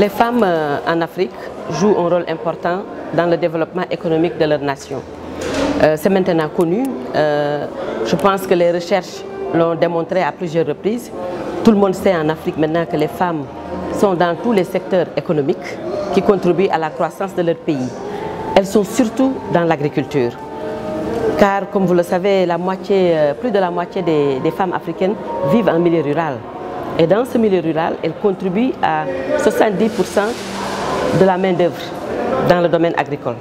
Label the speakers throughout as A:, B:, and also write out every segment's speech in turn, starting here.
A: Les femmes en Afrique jouent un rôle important dans le développement économique de leur nation. C'est maintenant connu. Je pense que les recherches l'ont démontré à plusieurs reprises. Tout le monde sait en Afrique maintenant que les femmes sont dans tous les secteurs économiques qui contribuent à la croissance de leur pays. Elles sont surtout dans l'agriculture. Car, comme vous le savez, plus de la moitié des femmes africaines vivent en milieu rural. Et dans ce milieu rural, elles contribuent à 70% de la main-d'œuvre dans le domaine agricole.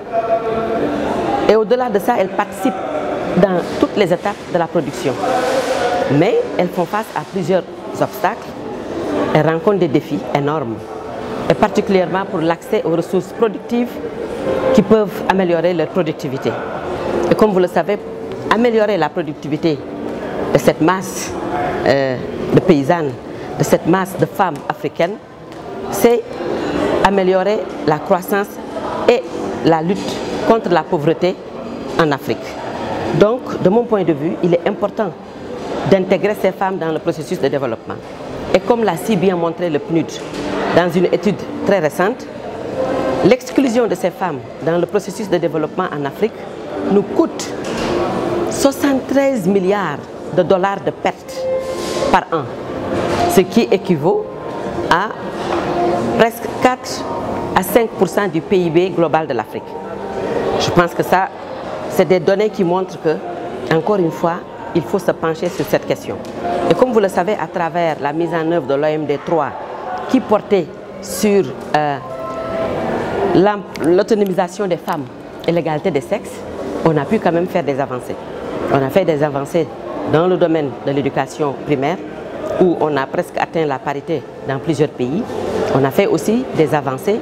A: Et au-delà de ça, elles participent dans toutes les étapes de la production. Mais elles font face à plusieurs obstacles. Elles rencontrent des défis énormes, et particulièrement pour l'accès aux ressources productives qui peuvent améliorer leur productivité. Et comme vous le savez, améliorer la productivité de cette masse de paysannes, de cette masse de femmes africaines, c'est améliorer la croissance et la lutte contre la pauvreté en Afrique. Donc, de mon point de vue, il est important d'intégrer ces femmes dans le processus de développement. Et comme l'a si bien montré le PNUD dans une étude très récente, l'exclusion de ces femmes dans le processus de développement en Afrique nous coûte 73 milliards de dollars de pertes par an, ce qui équivaut à presque 4 à 5% du PIB global de l'Afrique. Je pense que ça, c'est des données qui montrent que, encore une fois, il faut se pencher sur cette question. Et comme vous le savez, à travers la mise en œuvre de l'OMD 3, qui portait sur l'autonomisation des femmes et l'égalité des sexes, on a pu quand même faire des avancées. On a fait des avancées dans le domaine de l'éducation primaire, où on a presque atteint la parité dans plusieurs pays. On a fait aussi des avancées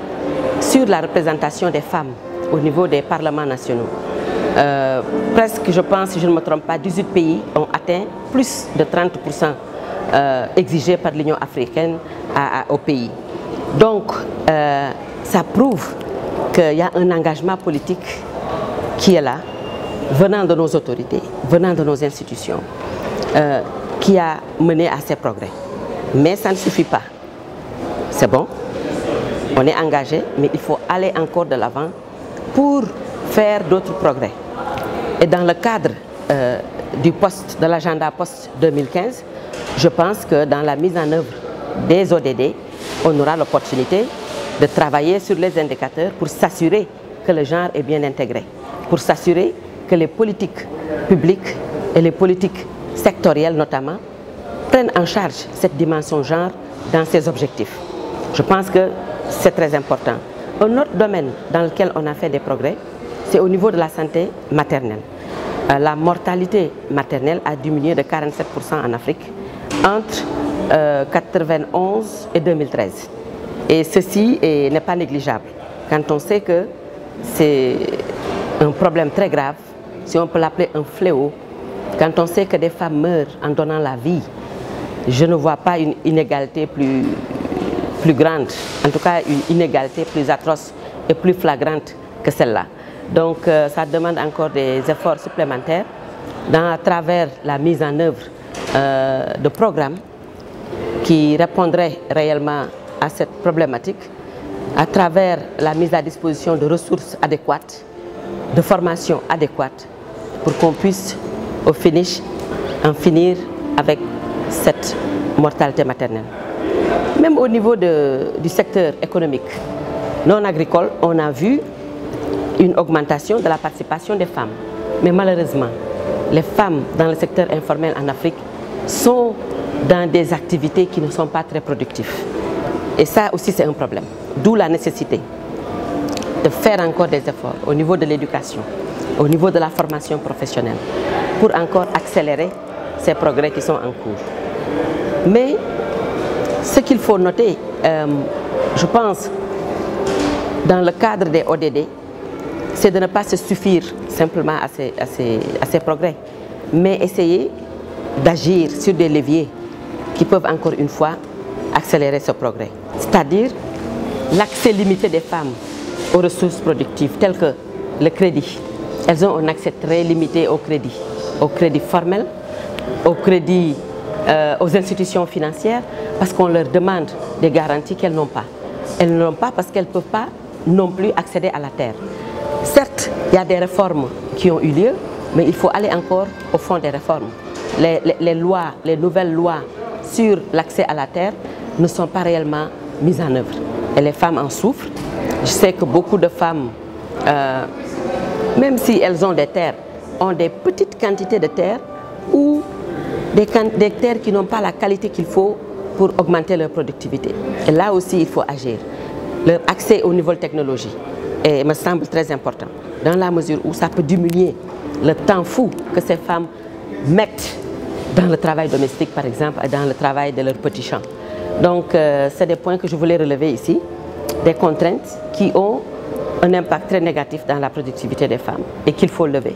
A: sur la représentation des femmes au niveau des parlements nationaux. Presque, je pense, si je ne me trompe pas, 18 pays ont atteint plus de 30% exigés par l'Union africaine au pays. Donc, ça prouve qu'il y a un engagement politique qui est là, venant de nos autorités, venant de nos institutions, qui a mené à ces progrès. Mais ça ne suffit pas. C'est bon, on est engagé, mais il faut aller encore de l'avant pour faire d'autres progrès. Et dans le cadre de l'agenda post-2015, je pense que dans la mise en œuvre des ODD, on aura l'opportunité de travailler sur les indicateurs pour s'assurer que le genre est bien intégré, pour s'assurer que les politiques publiques et les politiques sectorielles notamment prennent en charge cette dimension genre dans ses objectifs. Je pense que c'est très important. Un autre domaine dans lequel on a fait des progrès, c'est au niveau de la santé maternelle. La mortalité maternelle a diminué de 47% en Afrique entre 1991 et 2013. Et ceci n'est pas négligeable quand on sait que c'est un problème très grave, si on peut l'appeler un fléau, quand on sait que des femmes meurent en donnant la vie. Je ne vois pas une inégalité plus grande, en tout cas une inégalité plus atroce et plus flagrante que celle-là. Donc ça demande encore des efforts supplémentaires à travers la mise en œuvre de programmes qui répondraient réellement à cette problématique, à travers la mise à disposition de ressources adéquates, de formations adéquates, pour qu'on puisse au finish en finir avec cette mortalité maternelle. Même au niveau du secteur économique non agricole, on a vu une augmentation de la participation des femmes. Mais malheureusement, les femmes dans le secteur informel en Afrique sont dans des activités qui ne sont pas très productives. Et ça aussi, c'est un problème. D'où la nécessité de faire encore des efforts au niveau de l'éducation, au niveau de la formation professionnelle, pour encore accélérer ces progrès qui sont en cours. Mais ce qu'il faut noter, je pense, dans le cadre des ODD, c'est de ne pas se suffire simplement à ces progrès, mais essayer d'agir sur des leviers qui peuvent encore une fois accélérer ce progrès. C'est-à-dire l'accès limité des femmes aux ressources productives telles que le crédit. Elles ont un accès très limité au crédit formel, aux institutions financières, parce qu'on leur demande des garanties qu'elles n'ont pas. elles ne l'ont pas parce qu'elles ne peuvent pas non plus accéder à la terre. Certes, il y a des réformes qui ont eu lieu, mais il faut aller encore au fond des réformes. Les nouvelles lois sur l'accès à la terre ne sont pas réellement mises en œuvre. Et les femmes en souffrent. Je sais que beaucoup de femmes, même si elles ont des terres, ont des petites quantités de terres ou des terres qui n'ont pas la qualité qu'il faut pour augmenter leur productivité. Et là aussi, il faut agir. Leur accès aux nouvelles technologies me semble très important, dans la mesure où ça peut diminuer le temps fou que ces femmes mettent dans le travail domestique, par exemple, et dans le travail de leurs petits champs. Donc, c'est des points que je voulais relever ici, des contraintes qui ont un impact très négatif dans la productivité des femmes et qu'il faut lever.